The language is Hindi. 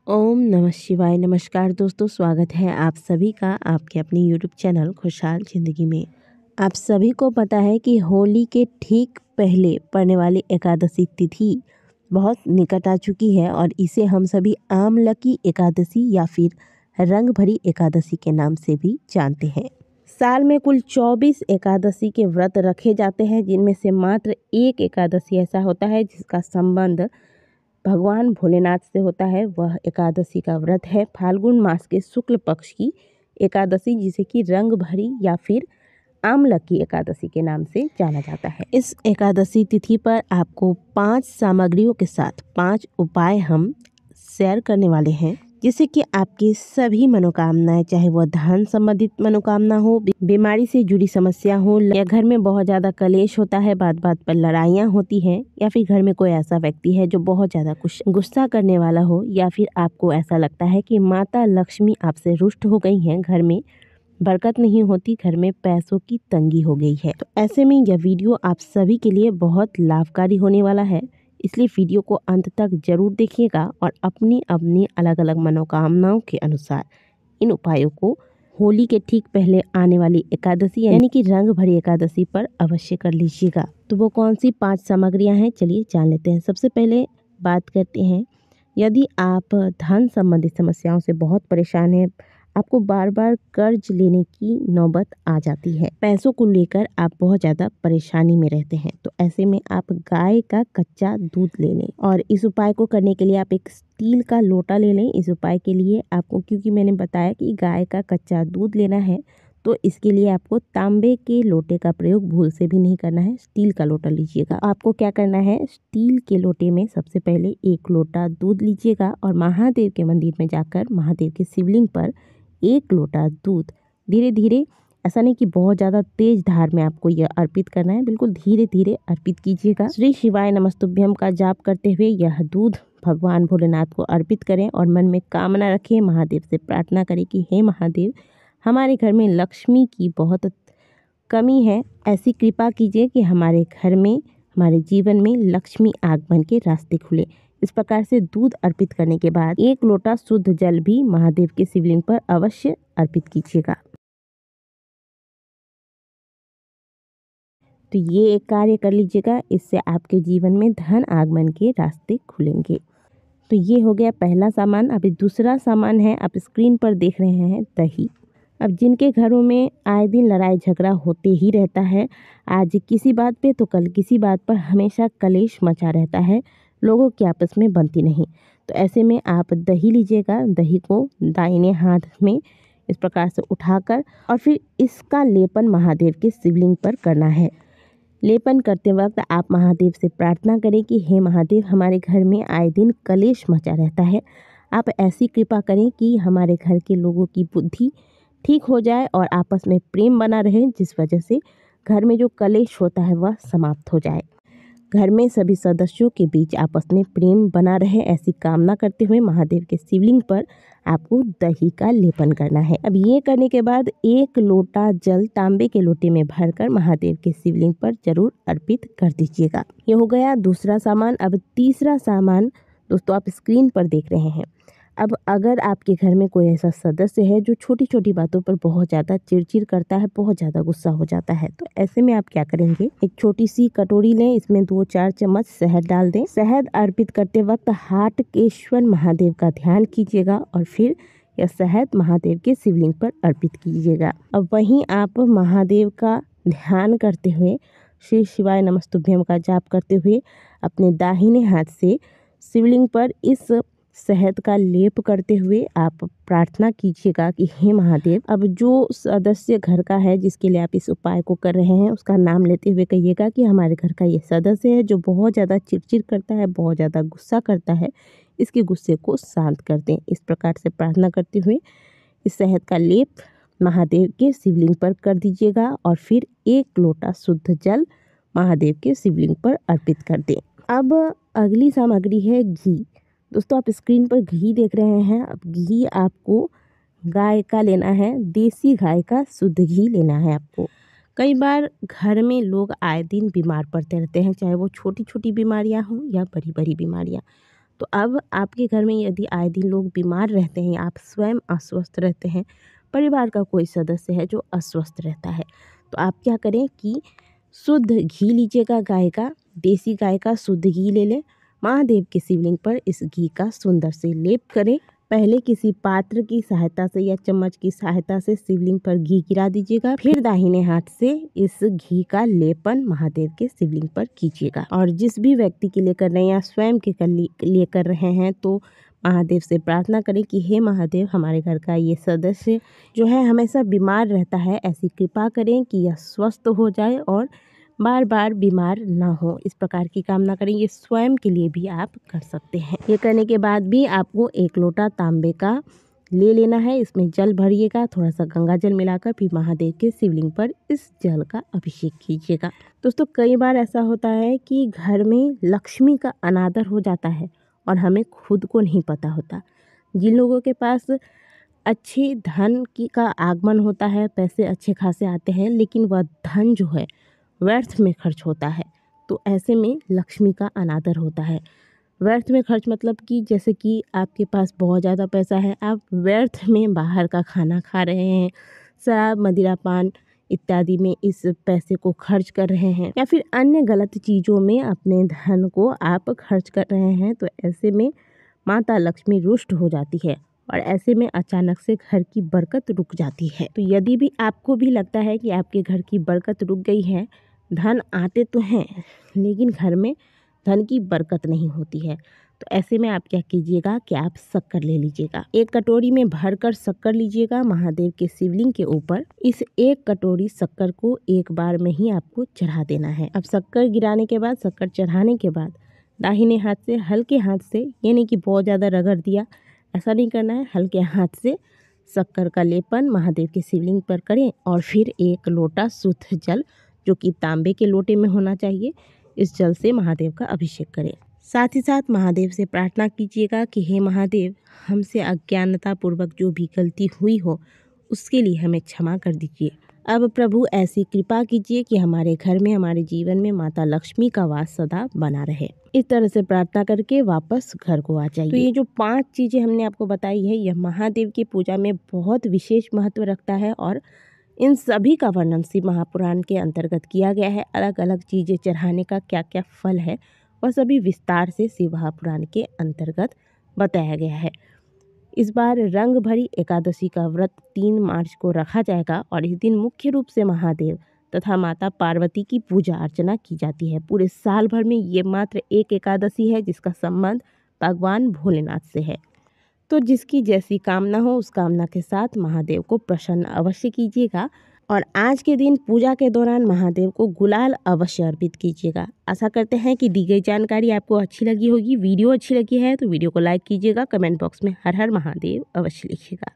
ओम नमः शिवाय। नमस्कार दोस्तों, स्वागत है आप सभी का आपके अपने यूट्यूब चैनल खुशहाल ज़िंदगी में। आप सभी को पता है कि होली के ठीक पहले पड़ने वाली एकादशी तिथि बहुत निकट आ चुकी है और इसे हम सभी आमलकी एकादशी या फिर रंग भरी एकादशी के नाम से भी जानते हैं। साल में कुल 24 एकादशी के व्रत रखे जाते हैं, जिनमें से मात्र एक एकादशी ऐसा होता है जिसका संबंध भगवान भोलेनाथ से होता है। वह एकादशी का व्रत है फाल्गुन मास के शुक्ल पक्ष की एकादशी, जिसे कि रंग भरी या फिर आमलकी एकादशी के नाम से जाना जाता है। इस एकादशी तिथि पर आपको 5 सामग्रियों के साथ 5 उपाय हम शेयर करने वाले हैं, जिससे कि आपकी सभी मनोकामनाएं, चाहे वह धन संबंधित मनोकामना हो, बीमारी से जुड़ी समस्या हो, या घर में बहुत ज़्यादा कलेश होता है, बात बात पर लड़ाइयाँ होती हैं, या फिर घर में कोई ऐसा व्यक्ति है जो बहुत ज़्यादा कुछ गुस्सा करने वाला हो, या फिर आपको ऐसा लगता है कि माता लक्ष्मी आपसे रुष्ट हो गई हैं, घर में बरकत नहीं होती, घर में पैसों की तंगी हो गई है, तो ऐसे में यह वीडियो आप सभी के लिए बहुत लाभकारी होने वाला है। इसलिए वीडियो को अंत तक जरूर देखिएगा और अपनी अपनी अलग अलग मनोकामनाओं के अनुसार इन उपायों को होली के ठीक पहले आने वाली एकादशी यानी कि रंग भरी एकादशी पर अवश्य कर लीजिएगा। तो वो कौन सी 5 सामग्रियां हैं, चलिए जान लेते हैं। सबसे पहले बात करते हैं, यदि आप धन संबंधित समस्याओं से बहुत परेशान हैं, आपको बार बार कर्ज लेने की नौबत आ जाती है, पैसों को लेकर आप बहुत ज़्यादा परेशानी में रहते हैं, तो ऐसे में आप गाय का कच्चा दूध ले लें। और इस उपाय को करने के लिए आप एक स्टील का लोटा ले लें। इस उपाय के लिए आपको, क्योंकि मैंने बताया कि गाय का कच्चा दूध लेना है, तो इसके लिए आपको तांबे के लोटे का प्रयोग भूल से भी नहीं करना है, स्टील का लोटा लीजिएगा। आपको क्या करना है, स्टील के लोटे में सबसे पहले 1 लोटा दूध लीजिएगा और महादेव के मंदिर में जाकर महादेव के शिवलिंग पर 1 लोटा दूध धीरे धीरे, ऐसा नहीं कि बहुत ज़्यादा तेज धार में आपको यह अर्पित करना है, बिल्कुल धीरे धीरे अर्पित कीजिएगा। श्री शिवाय नमस्तुभ्यम का जाप करते हुए यह दूध भगवान भोलेनाथ को अर्पित करें और मन में कामना रखें, महादेव से प्रार्थना करें कि हे महादेव, हमारे घर में लक्ष्मी की बहुत कमी है, ऐसी कृपा कीजिए कि हमारे घर में, हमारे जीवन में लक्ष्मी आगमन के रास्ते खुले। इस प्रकार से दूध अर्पित करने के बाद 1 लोटा शुद्ध जल भी महादेव के शिवलिंग पर अवश्य अर्पित कीजिएगा। तो ये एक कार्य कर लीजिएगा, इससे आपके जीवन में धन आगमन के रास्ते खुलेंगे। तो ये हो गया पहला सामान। अभी दूसरा सामान है, आप स्क्रीन पर देख रहे हैं, दही। अब जिनके घरों में आए दिन लड़ाई झगड़ा होते ही रहता है, आज किसी बात पे तो कल किसी बात पर हमेशा कलेश मचा रहता है, लोगों की आपस में बनती नहीं, तो ऐसे में आप दही लीजिएगा। दही को दाहिने हाथ में इस प्रकार से उठाकर और फिर इसका लेपन महादेव के शिवलिंग पर करना है। लेपन करते वक्त आप महादेव से प्रार्थना करें कि हे महादेव, हमारे घर में आए दिन कलेश मचा रहता है, आप ऐसी कृपा करें कि हमारे घर के लोगों की बुद्धि ठीक हो जाए और आपस में प्रेम बना रहे, जिस वजह से घर में जो कलेश होता है वह समाप्त हो जाए, घर में सभी सदस्यों के बीच आपस में प्रेम बना रहे, ऐसी कामना करते हुए महादेव के शिवलिंग पर आपको दही का लेपन करना है। अब ये करने के बाद 1 लोटा जल तांबे के लोटे में भरकर महादेव के शिवलिंग पर जरूर अर्पित कर दीजिएगा। ये हो गया दूसरा सामान। अब तीसरा सामान दोस्तों आप स्क्रीन पर देख रहे हैं। अब अगर आपके घर में कोई ऐसा सदस्य है जो छोटी छोटी बातों पर बहुत ज़्यादा चिड़चिड़ करता है, बहुत ज़्यादा गुस्सा हो जाता है, तो ऐसे में आप क्या करेंगे, एक छोटी सी कटोरी लें, इसमें 2-4 चम्मच शहद डाल दें। शहद अर्पित करते वक्त हाटकेश्वर महादेव का ध्यान कीजिएगा और फिर यह शहद महादेव के शिवलिंग पर अर्पित कीजिएगा। अब वहीं आप महादेव का ध्यान करते हुए श्री शिवाय नमस्तुभ्यम का जाप करते हुए अपने दाहिने हाथ से शिवलिंग पर इस शहद का लेप करते हुए आप प्रार्थना कीजिएगा कि हे महादेव, अब जो सदस्य घर का है जिसके लिए आप इस उपाय को कर रहे हैं, उसका नाम लेते हुए कहिएगा कि हमारे घर का ये सदस्य है जो बहुत ज़्यादा चिड़चिड़ करता है, बहुत ज़्यादा गुस्सा करता है, इसके गुस्से को शांत कर दें। इस प्रकार से प्रार्थना करते हुए इस शहद का लेप महादेव के शिवलिंग पर कर दीजिएगा और फिर 1 लोटा शुद्ध जल महादेव के शिवलिंग पर अर्पित कर दें। अब अगली सामग्री है घी। दोस्तों आप स्क्रीन पर घी देख रहे हैं। अब घी आपको गाय का लेना है, देसी गाय का शुद्ध घी लेना है आपको। कई बार घर में लोग आए दिन बीमार पड़ते रहते हैं, चाहे वो छोटी छोटी बीमारियां हों या बड़ी बड़ी बीमारियां, तो अब आपके घर में यदि आए दिन लोग बीमार रहते हैं, आप स्वयं अस्वस्थ रहते हैं, परिवार का कोई सदस्य है जो अस्वस्थ रहता है, तो आप क्या करें कि शुद्ध घी लीजिएगा, गाय का, देसी गाय का शुद्ध घी ले लें। महादेव के शिवलिंग पर इस घी का सुंदर से लेप करें। पहले किसी पात्र की सहायता से या चम्मच की सहायता से शिवलिंग पर घी गिरा दीजिएगा, फिर दाहिने हाथ से इस घी का लेपन महादेव के शिवलिंग पर कीजिएगा। और जिस भी व्यक्ति के लिए कर रहे हैं या स्वयं के लिए कर रहे हैं, तो महादेव से प्रार्थना करें कि हे महादेव, हमारे घर का ये सदस्य जो है हमेशा बीमार रहता है, ऐसी कृपा करें कि यह स्वस्थ हो जाए और बार बार बीमार ना हो, इस प्रकार की कामना करें। ये स्वयं के लिए भी आप कर सकते हैं। ये करने के बाद भी आपको 1 लोटा तांबे का ले लेना है, इसमें जल भरिएगा, थोड़ा सा गंगा जल मिलाकर फिर महादेव के शिवलिंग पर इस जल का अभिषेक कीजिएगा। दोस्तों, कई बार ऐसा होता है कि घर में लक्ष्मी का अनादर हो जाता है और हमें खुद को नहीं पता होता। जिन लोगों के पास अच्छे धन का आगमन होता है, पैसे अच्छे खासे आते हैं, लेकिन वह धन जो है व्यर्थ में खर्च होता है, तो ऐसे में लक्ष्मी का अनादर होता है। व्यर्थ में खर्च मतलब कि जैसे कि आपके पास बहुत ज़्यादा पैसा है, आप व्यर्थ में बाहर का खाना खा रहे हैं, शराब, मदिरा, पान इत्यादि में इस पैसे को खर्च कर रहे हैं, या फिर अन्य गलत चीज़ों में अपने धन को आप खर्च कर रहे हैं, तो ऐसे में माता लक्ष्मी रुष्ट हो जाती है और ऐसे में अचानक से घर की बरकत रुक जाती है। तो यदि भी आपको भी लगता है कि आपके घर की बरकत रुक गई है, धन आते तो हैं लेकिन घर में धन की बरकत नहीं होती है, तो ऐसे में आप क्या कीजिएगा कि आप शक्कर ले लीजिएगा। 1 कटोरी में भरकर शक्कर लीजिएगा, महादेव के शिवलिंग के ऊपर इस 1 कटोरी शक्कर को एक बार में ही आपको चढ़ा देना है। अब शक्कर गिराने के बाद, शक्कर चढ़ाने के बाद दाहिने हाथ से, हल्के हाथ से, ये नहीं कि बहुत ज़्यादा रगड़ दिया, ऐसा नहीं करना है, हल्के हाथ से शक्कर का लेपन महादेव के शिवलिंग पर करें और फिर 1 लोटा शुद्ध जल, जो कि तांबे के लोटे में होना चाहिए, इस जल से महादेव का अभिषेक करें। साथ ही साथ महादेव से प्रार्थना कीजिएगा कि हे महादेव, हमसे अज्ञानता पूर्वक जो भी गलती हुई हो उसके लिए हमें क्षमा कर दीजिए। अब प्रभु ऐसी कृपा कीजिए कि हमारे घर में, हमारे जीवन में माता लक्ष्मी का वास सदा बना रहे। इस तरह से प्रार्थना करके वापस घर को आ जाइए। तो ये जो 5 चीज़ें हमने आपको बताई है, यह महादेव की पूजा में बहुत विशेष महत्व रखता है और इन सभी का वर्णन शिव महापुराण के अंतर्गत किया गया है। अलग अलग चीज़ें चढ़ाने का क्या क्या फल है, वह सभी विस्तार से शिव महापुराण के अंतर्गत बताया गया है। इस बार रंग भरी एकादशी का व्रत 3 मार्च को रखा जाएगा और इस दिन मुख्य रूप से महादेव तथा माता पार्वती की पूजा अर्चना की जाती है। पूरे साल भर में ये मात्र एक एकादशी है जिसका संबंध भगवान भोलेनाथ से है। तो जिसकी जैसी कामना हो, उस कामना के साथ महादेव को प्रसन्न अवश्य कीजिएगा और आज के दिन पूजा के दौरान महादेव को गुलाल अवश्य अर्पित कीजिएगा। आशा करते हैं कि दी गई जानकारी आपको अच्छी लगी होगी। वीडियो अच्छी लगी है तो वीडियो को लाइक कीजिएगा, कमेंट बॉक्स में हर हर महादेव अवश्य लिखिएगा।